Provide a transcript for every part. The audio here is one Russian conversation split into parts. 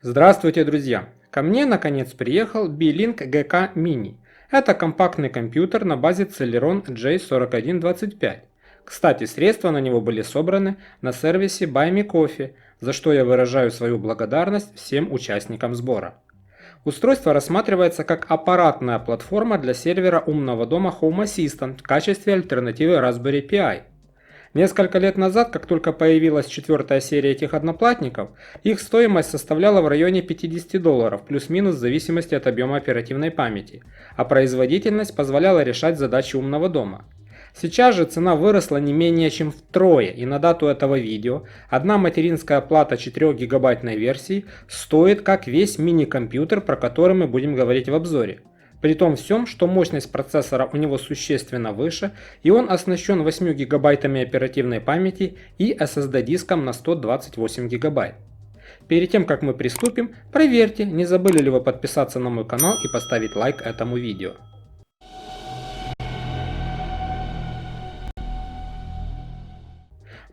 Здравствуйте, друзья! Ко мне наконец приехал Beelink GK Mini. Это компактный компьютер на базе Celeron J4125. Кстати, средства на него были собраны на сервисе Buy Me Coffee, за что я выражаю свою благодарность всем участникам сбора. Устройство рассматривается как аппаратная платформа для сервера умного дома Home Assistant в качестве альтернативы Raspberry Pi. Несколько лет назад, как только появилась четвертая серия этих одноплатников, их стоимость составляла в районе $50, плюс-минус в зависимости от объема оперативной памяти, а производительность позволяла решать задачи умного дома. Сейчас же цена выросла не менее чем втрое, и на дату этого видео одна материнская плата 4 гигабайтной версии стоит как весь мини-компьютер, про который мы будем говорить в обзоре. При том всем, что мощность процессора у него существенно выше, и он оснащен 8 гигабайтами оперативной памяти и SSD-диском на 128 гигабайт. Перед тем, как мы приступим, проверьте, не забыли ли вы подписаться на мой канал и поставить лайк этому видео.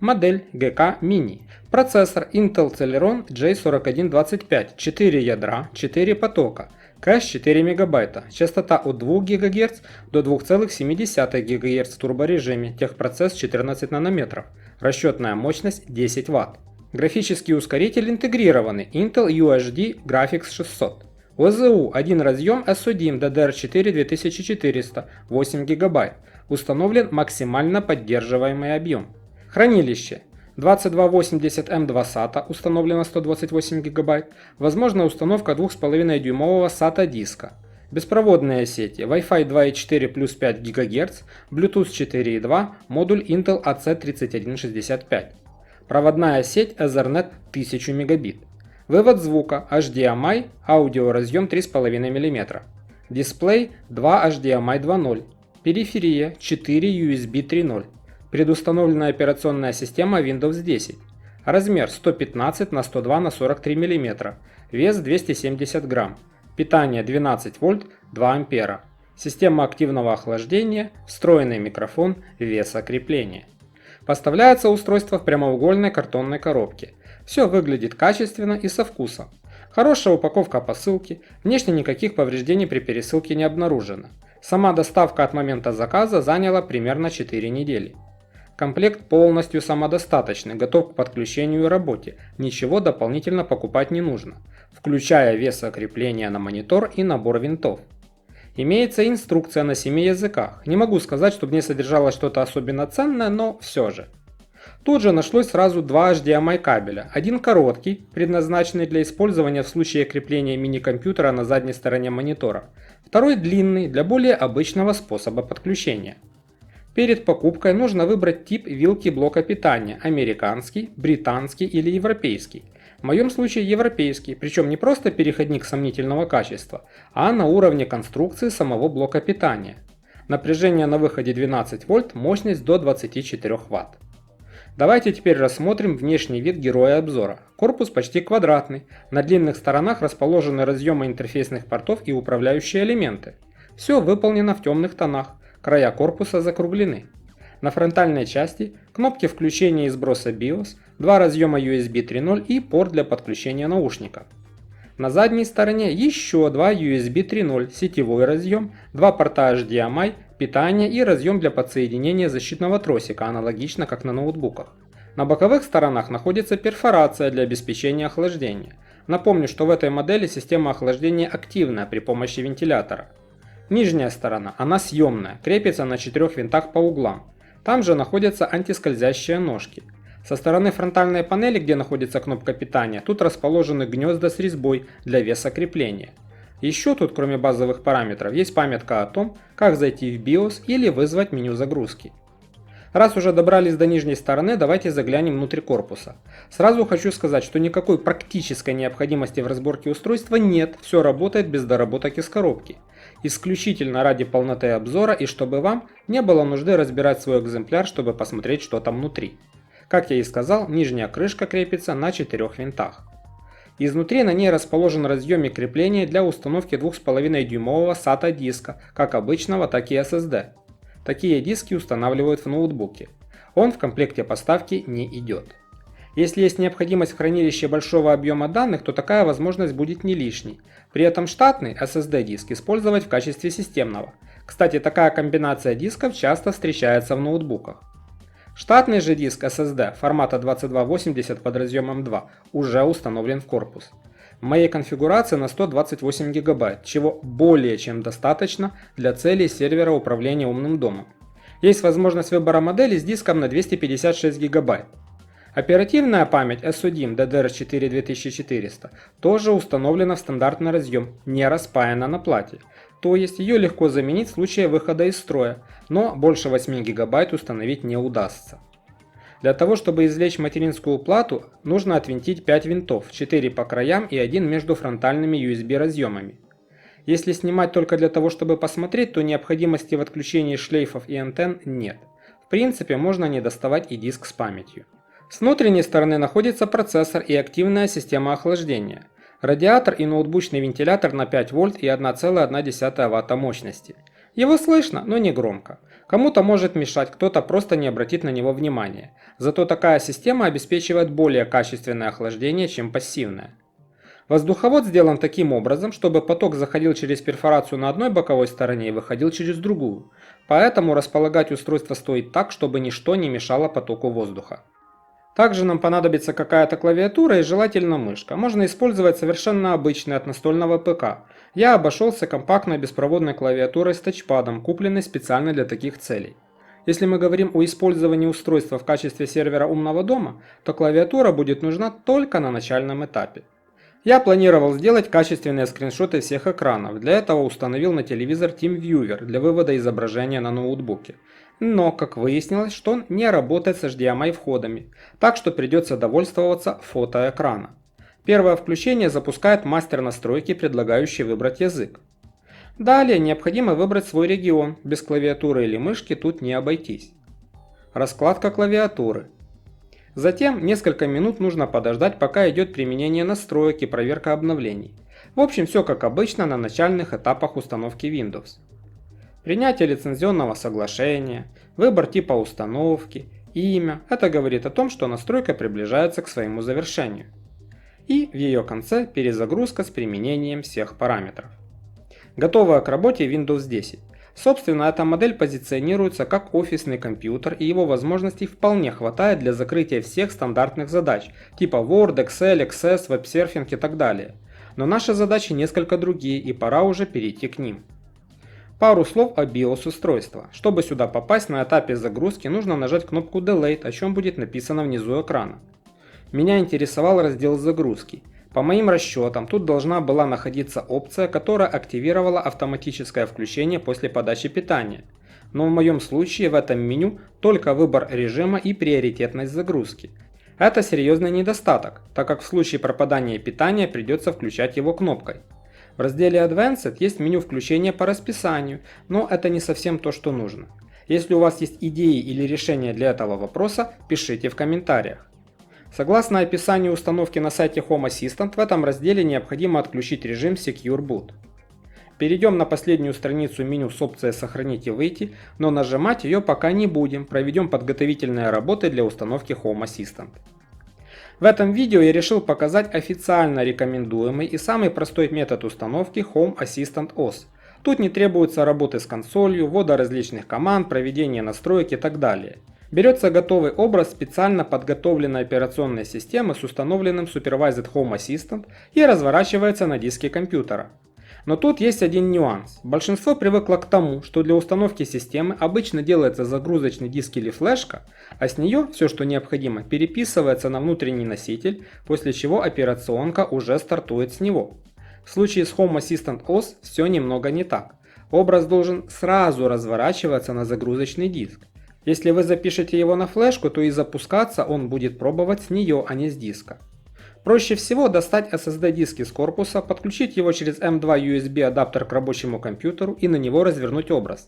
Модель GK Mini. Процессор Intel Celeron J4125, 4 ядра, 4 потока. Кэш 4 МБ, частота от 2 ГГц до 2,7 ГГц в турборежиме, техпроцесс 14 нанометров, расчетная мощность 10 Вт. Графический ускоритель интегрированный Intel UHD Graphics 600. ОЗУ, один разъем SODIMM DDR4 2400, 8 ГБ, установлен максимально поддерживаемый объем. Хранилище. 2280M2 SATA, установлено 128 ГБ, возможна установка 2,5-дюймового SATA диска. Беспроводные сети Wi-Fi 2.4 плюс 5 ГГц, Bluetooth 4.2, модуль Intel AC3165. Проводная сеть Ethernet 1000 Мбит. Вывод звука HDMI, аудиоразъем 3,5 мм. Дисплей 2 HDMI 2.0. Периферия 4 USB 3.0. Предустановленная операционная система Windows 10. Размер 115 на 102 на 43 мм. Вес 270 грамм. Питание 12 вольт 2 ампера. Система активного охлаждения, встроенный микрофон, весокрепление. Поставляется устройство в прямоугольной картонной коробке. Все выглядит качественно и со вкусом. Хорошая упаковка посылки, внешне никаких повреждений при пересылке не обнаружено. Сама доставка от момента заказа заняла примерно 4 недели. Комплект полностью самодостаточный, готов к подключению и работе, ничего дополнительно покупать не нужно, включая весокрепление на монитор и набор винтов. Имеется инструкция на 7 языках, не могу сказать, чтобы в ней содержалось что-то особенно ценное, но все же. Тут же нашлось сразу два HDMI кабеля, один короткий, предназначенный для использования в случае крепления мини-компьютера на задней стороне монитора, второй длинный для более обычного способа подключения. Перед покупкой нужно выбрать тип вилки блока питания – американский, британский или европейский. В моем случае европейский, причем не просто переходник сомнительного качества, а на уровне конструкции самого блока питания. Напряжение на выходе 12 вольт, мощность до 24 Вт. Давайте теперь рассмотрим внешний вид героя обзора. Корпус почти квадратный, на длинных сторонах расположены разъемы интерфейсных портов и управляющие элементы. Все выполнено в темных тонах. Края корпуса закруглены. На фронтальной части кнопки включения и сброса BIOS, два разъема USB 3.0 и порт для подключения наушников. На задней стороне еще два USB 3.0, сетевой разъем, два порта HDMI, питание и разъем для подсоединения защитного тросика, аналогично как на ноутбуках. На боковых сторонах находится перфорация для обеспечения охлаждения. Напомню, что в этой модели система охлаждения активная при помощи вентилятора. Нижняя сторона, она съемная, крепится на 4 винтах по углам. Там же находятся антискользящие ножки. Со стороны фронтальной панели, где находится кнопка питания, тут расположены гнезда с резьбой для весокрепления. Еще тут, кроме базовых параметров, есть памятка о том, как зайти в BIOS или вызвать меню загрузки. Раз уже добрались до нижней стороны, давайте заглянем внутрь корпуса. Сразу хочу сказать, что никакой практической необходимости в разборке устройства нет, все работает без доработок из коробки. Исключительно ради полноты обзора и чтобы вам не было нужды разбирать свой экземпляр, чтобы посмотреть, что там внутри. Как я и сказал, нижняя крышка крепится на 4 винтах. Изнутри на ней расположен разъемик крепления для установки 2,5-дюймового SATA диска, как обычного, так и SSD. Такие диски устанавливают в ноутбуке. Он в комплекте поставки не идет. Если есть необходимость в хранилище большого объема данных, то такая возможность будет не лишней. При этом штатный SSD-диск использовать в качестве системного. Кстати, такая комбинация дисков часто встречается в ноутбуках. Штатный же диск SSD формата 2280 под разъемом 2 уже установлен в корпус. В моей конфигурации на 128 ГБ, чего более чем достаточно для целей сервера управления умным домом. Есть возможность выбора модели с диском на 256 ГБ. Оперативная память SODIMM DDR4 2400 тоже установлена в стандартный разъем, не распаяна на плате. То есть ее легко заменить в случае выхода из строя, но больше 8 ГБ установить не удастся. Для того, чтобы извлечь материнскую плату, нужно отвинтить 5 винтов, 4 по краям и 1 между фронтальными USB разъемами. Если снимать только для того, чтобы посмотреть, то необходимости в отключении шлейфов и антенн нет. В принципе, можно не доставать и диск с памятью. С внутренней стороны находится процессор и активная система охлаждения. Радиатор и ноутбучный вентилятор на 5 вольт и 1,1 Вт мощности. Его слышно, но не громко. Кому-то может мешать, кто-то просто не обратит на него внимания. Зато такая система обеспечивает более качественное охлаждение, чем пассивное. Воздуховод сделан таким образом, чтобы поток заходил через перфорацию на одной боковой стороне и выходил через другую. Поэтому располагать устройство стоит так, чтобы ничто не мешало потоку воздуха. Также нам понадобится какая-то клавиатура и желательно мышка. Можно использовать совершенно обычный от настольного ПК. Я обошелся компактной беспроводной клавиатурой с тачпадом, купленной специально для таких целей. Если мы говорим о использовании устройства в качестве сервера умного дома, то клавиатура будет нужна только на начальном этапе. Я планировал сделать качественные скриншоты всех экранов, для этого установил на телевизор TeamViewer для вывода изображения на ноутбуке. Но, как выяснилось, что он не работает с HDMI входами, так что придется довольствоваться фотоэкрана. Первое включение запускает мастер настройки, предлагающий выбрать язык. Далее необходимо выбрать свой регион, без клавиатуры или мышки тут не обойтись. Раскладка клавиатуры. Затем несколько минут нужно подождать, пока идет применение настроек и проверка обновлений. В общем, все как обычно на начальных этапах установки Windows. Принятие лицензионного соглашения, выбор типа установки, имя – это говорит о том, что настройка приближается к своему завершению. И в ее конце перезагрузка с применением всех параметров. Готовая к работе Windows 10. Собственно, эта модель позиционируется как офисный компьютер, и его возможностей вполне хватает для закрытия всех стандартных задач, типа Word, Excel, Access, веб-серфинг и так далее. Но наши задачи несколько другие, и пора уже перейти к ним. Пару слов о BIOS устройства. Чтобы сюда попасть, на этапе загрузки нужно нажать кнопку Delete, о чем будет написано внизу экрана. Меня интересовал раздел загрузки. По моим расчетам, тут должна была находиться опция, которая активировала автоматическое включение после подачи питания. Но в моем случае в этом меню только выбор режима и приоритетность загрузки. Это серьезный недостаток, так как в случае пропадания питания придется включать его кнопкой. В разделе Advanced есть меню включения по расписанию, но это не совсем то, что нужно. Если у вас есть идеи или решения для этого вопроса, пишите в комментариях. Согласно описанию установки на сайте Home Assistant, в этом разделе необходимо отключить режим Secure Boot. Перейдем на последнюю страницу меню с опцией «Сохранить и выйти», но нажимать ее пока не будем, проведем подготовительные работы для установки Home Assistant. В этом видео я решил показать официально рекомендуемый и самый простой метод установки Home Assistant OS. Тут не требуется работы с консолью, ввода различных команд, проведения настроек и так далее. Берется готовый образ специально подготовленной операционной системы с установленным Supervised Home Assistant и разворачивается на диске компьютера. Но тут есть один нюанс. Большинство привыкло к тому, что для установки системы обычно делается загрузочный диск или флешка, а с нее все, что необходимо, переписывается на внутренний носитель, после чего операционка уже стартует с него. В случае с Home Assistant OS все немного не так. Образ должен сразу разворачиваться на загрузочный диск. Если вы запишете его на флешку, то и запускаться он будет пробовать с нее, а не с диска. Проще всего достать SSD-диск из корпуса, подключить его через M2 USB адаптер к рабочему компьютеру и на него развернуть образ.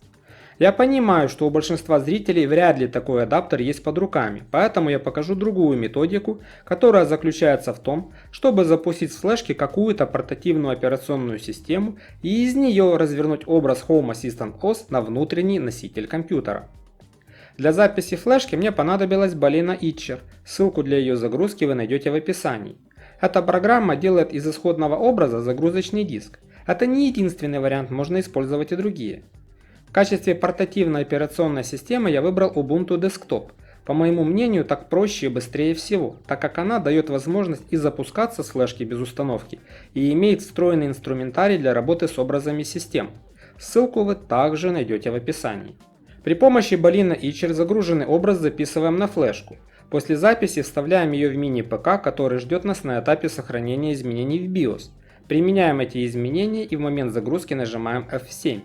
Я понимаю, что у большинства зрителей вряд ли такой адаптер есть под руками, поэтому я покажу другую методику, которая заключается в том, чтобы запустить с флешки какую-то портативную операционную систему и из нее развернуть образ Home Assistant OS на внутренний носитель компьютера. Для записи флешки мне понадобилась Balena Etcher, ссылку для ее загрузки вы найдете в описании. Эта программа делает из исходного образа загрузочный диск. Это не единственный вариант, можно использовать и другие. В качестве портативной операционной системы я выбрал Ubuntu Desktop. По моему мнению, так проще и быстрее всего, так как она дает возможность и запускаться с флешки без установки, и имеет встроенный инструментарий для работы с образами систем. Ссылку вы также найдете в описании. При помощи Balena Etcher загруженный образ записываем на флешку. После записи вставляем ее в мини-ПК, который ждет нас на этапе сохранения изменений в BIOS. Применяем эти изменения и в момент загрузки нажимаем F7.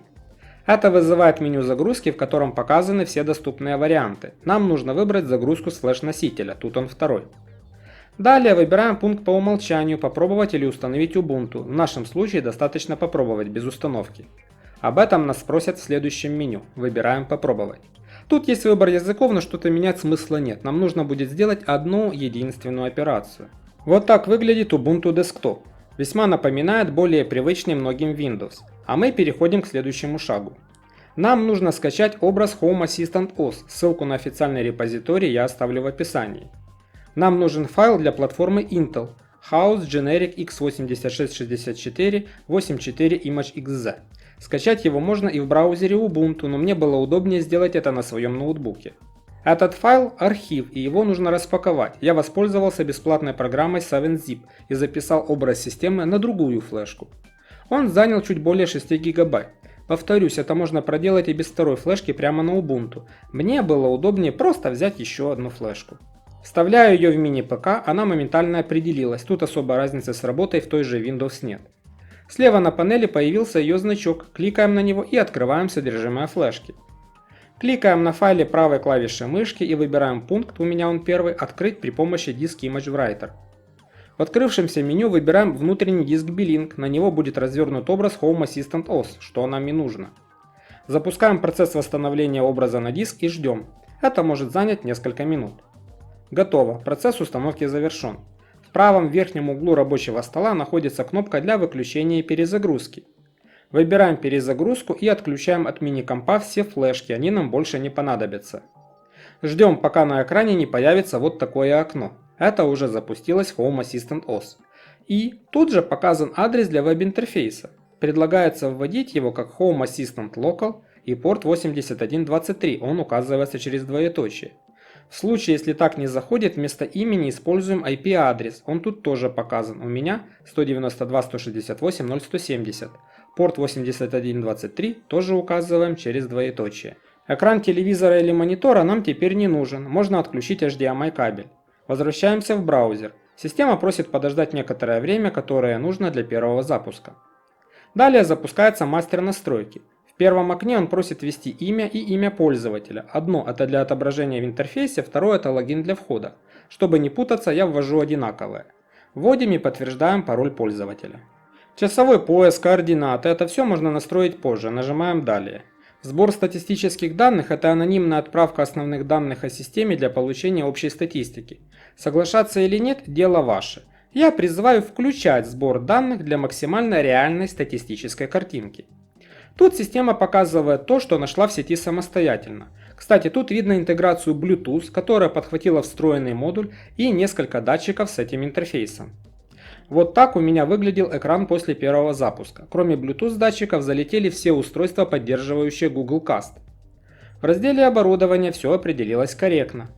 Это вызывает меню загрузки, в котором показаны все доступные варианты. Нам нужно выбрать загрузку с флеш-носителя, тут он второй. Далее выбираем пункт по умолчанию «Попробовать или установить Ubuntu». В нашем случае достаточно попробовать без установки. Об этом нас спросят в следующем меню. Выбираем «Попробовать». Тут есть выбор языков, но что-то менять смысла нет. Нам нужно будет сделать одну единственную операцию. Вот так выглядит Ubuntu Desktop. Весьма напоминает более привычный многим Windows. А мы переходим к следующему шагу. Нам нужно скачать образ Home Assistant OS. Ссылку на официальный репозиторий я оставлю в описании. Нам нужен файл для платформы Intel House Generic x8664 84 Image.exe. Скачать его можно и в браузере Ubuntu, но мне было удобнее сделать это на своем ноутбуке. Этот файл – архив, и его нужно распаковать. Я воспользовался бесплатной программой 7-Zip и записал образ системы на другую флешку. Он занял чуть более 6 гигабайт. Повторюсь, это можно проделать и без второй флешки прямо на Ubuntu. Мне было удобнее просто взять еще одну флешку. Вставляю ее в мини-ПК, она моментально определилась, тут особой разницы с работой в той же Windows нет. Слева на панели появился ее значок, кликаем на него и открываем содержимое флешки. Кликаем на файле правой клавишей мышки и выбираем пункт, у меня он первый, «Открыть при помощи Disk Image Writer». В открывшемся меню выбираем внутренний диск B-Link, на него будет развернут образ Home Assistant OS, что нам и нужно. Запускаем процесс восстановления образа на диск и ждем. Это может занять несколько минут. Готово, процесс установки завершен. В правом верхнем углу рабочего стола находится кнопка для выключения и перезагрузки. Выбираем перезагрузку и отключаем от мини-компа все флешки, они нам больше не понадобятся. Ждем, пока на экране не появится вот такое окно. Это уже запустилось Home Assistant OS. И тут же показан адрес для веб-интерфейса. Предлагается вводить его как Home Assistant Local и порт 8123, он указывается через двоеточие. В случае, если так не заходит, вместо имени используем IP-адрес, он тут тоже показан. У меня 192.168.0.170. Порт 8123 тоже указываем через двоеточие. Экран телевизора или монитора нам теперь не нужен, можно отключить HDMI кабель. Возвращаемся в браузер. Система просит подождать некоторое время, которое нужно для первого запуска. Далее запускается мастер настройки. В первом окне он просит ввести имя и имя пользователя. Одно это для отображения в интерфейсе, второе это логин для входа. Чтобы не путаться, я ввожу одинаковое. Вводим и подтверждаем пароль пользователя. Часовой пояс, координаты, это все можно настроить позже, нажимаем «Далее». Сбор статистических данных – это анонимная отправка основных данных о системе для получения общей статистики. Соглашаться или нет – дело ваше. Я призываю включать сбор данных для максимально реальной статистической картинки. Тут система показывает то, что нашла в сети самостоятельно. Кстати, тут видно интеграцию Bluetooth, которая подхватила встроенный модуль и несколько датчиков с этим интерфейсом. Вот так у меня выглядел экран после первого запуска. Кроме Bluetooth датчиков залетели все устройства, поддерживающие Google Cast. В разделе оборудования все определилось корректно.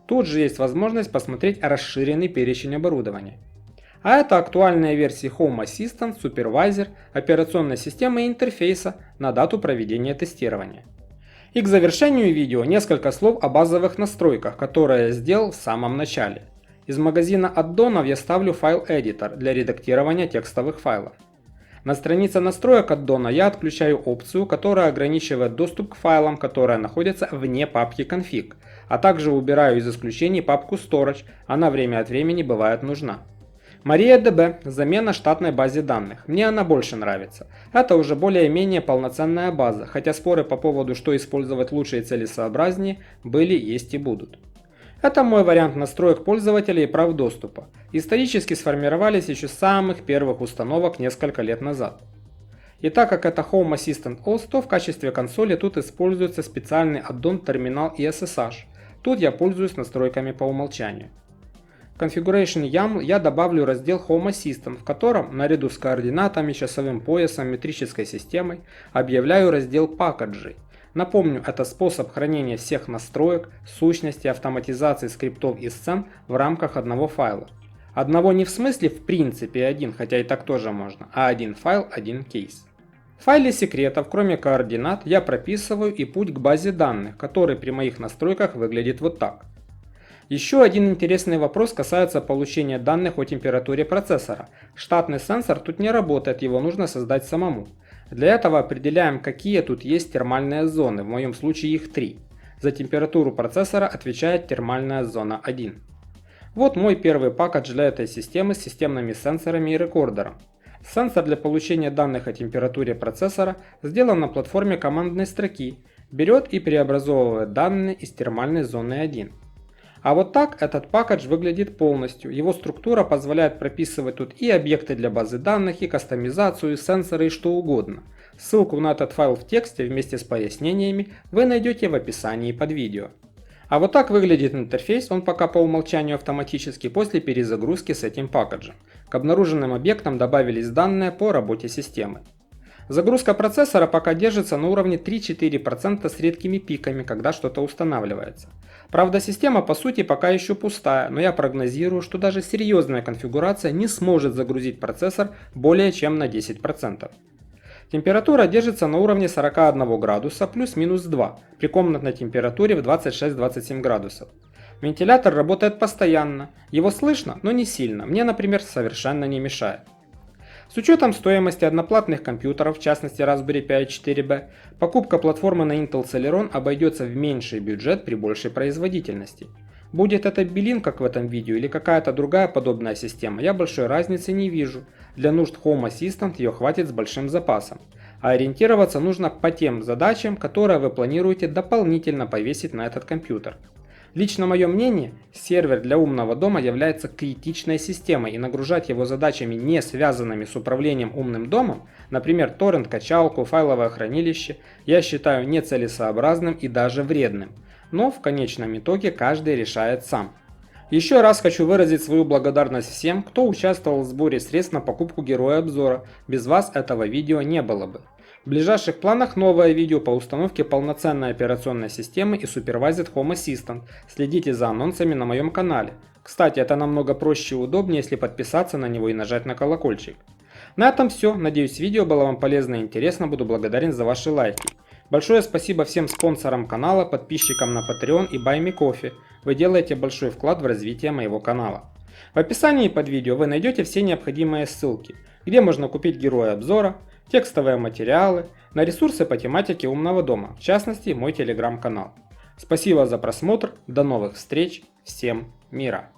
Тут же есть возможность посмотреть расширенный перечень оборудования. А это актуальные версии Home Assistant, Supervisor, операционной системы и интерфейса на дату проведения тестирования. И к завершению видео несколько слов о базовых настройках, которые я сделал в самом начале. Из магазина аддонов я ставлю файл-эдитор для редактирования текстовых файлов. На странице настроек аддона я отключаю опцию, которая ограничивает доступ к файлам, которые находятся вне папки config, а также убираю из исключений папку storage, она время от времени бывает нужна. MariaDB – замена штатной базе данных. Мне она больше нравится. Это уже более-менее полноценная база, хотя споры по поводу, что использовать лучше и целесообразнее, были, есть и будут. Это мой вариант настроек пользователя и прав доступа. Исторически сформировались еще с самых первых установок несколько лет назад. И так как это Home Assistant OS, то в качестве консоли тут используется специальный аддон Terminal и SSH. Тут я пользуюсь настройками по умолчанию. В Configuration YAML я добавлю раздел Home Assistant, в котором, наряду с координатами, часовым поясом, метрической системой, объявляю раздел Packages. Напомню, это способ хранения всех настроек, сущностей, автоматизации скриптов и сцен в рамках одного файла. Одного не в смысле в принципе один, хотя и так тоже можно, а один файл, один кейс. В файле секретов, кроме координат, я прописываю и путь к базе данных, который при моих настройках выглядит вот так. Еще один интересный вопрос касается получения данных о температуре процессора. Штатный сенсор тут не работает, его нужно создать самому. Для этого определяем, какие тут есть термальные зоны, в моем случае их 3. За температуру процессора отвечает термальная зона 1. Вот мой первый пакет для этой системы с системными сенсорами и рекордером. Сенсор для получения данных о температуре процессора сделан на платформе командной строки, берет и преобразовывает данные из термальной зоны 1. А вот так этот пакет выглядит полностью. Его структура позволяет прописывать тут и объекты для базы данных, и кастомизацию, и сенсоры, и что угодно. Ссылку на этот файл в тексте вместе с пояснениями вы найдете в описании под видео. А вот так выглядит интерфейс, он пока по умолчанию автоматически после перезагрузки с этим пакетом. К обнаруженным объектам добавились данные по работе системы. Загрузка процессора пока держится на уровне 3-4% с редкими пиками, когда что-то устанавливается. Правда, система по сути пока еще пустая, но я прогнозирую, что даже серьезная конфигурация не сможет загрузить процессор более чем на 10%. Температура держится на уровне 41 градуса плюс-минус 2 при комнатной температуре в 26-27 градусов. Вентилятор работает постоянно, его слышно, но не сильно, мне, например, совершенно не мешает. С учетом стоимости одноплатных компьютеров, в частности Raspberry Pi 4B, покупка платформы на Intel Celeron обойдется в меньший бюджет при большей производительности. Будет это Belin, как в этом видео, или какая-то другая подобная система, я большой разницы не вижу. Для нужд Home Assistant ее хватит с большим запасом. А ориентироваться нужно по тем задачам, которые вы планируете дополнительно повесить на этот компьютер. Лично мое мнение, сервер для умного дома является критичной системой, и нагружать его задачами, не связанными с управлением умным домом, например, торрент-качалку, файловое хранилище, я считаю нецелесообразным и даже вредным. Но в конечном итоге каждый решает сам. Еще раз хочу выразить свою благодарность всем, кто участвовал в сборе средств на покупку Героя Обзора, без вас этого видео не было бы. В ближайших планах новое видео по установке полноценной операционной системы и Supervised Home Assistant. Следите за анонсами на моем канале. Кстати, это намного проще и удобнее, если подписаться на него и нажать на колокольчик. На этом все. Надеюсь, видео было вам полезно и интересно. Буду благодарен за ваши лайки. Большое спасибо всем спонсорам канала, подписчикам на Patreon и Buy Me Coffee. Вы делаете большой вклад в развитие моего канала. В описании под видео вы найдете все необходимые ссылки, где можно купить Героя Обзора, текстовые материалы, на ресурсы по тематике умного дома, в частности мой телеграм-канал. Спасибо за просмотр, до новых встреч, всем мира!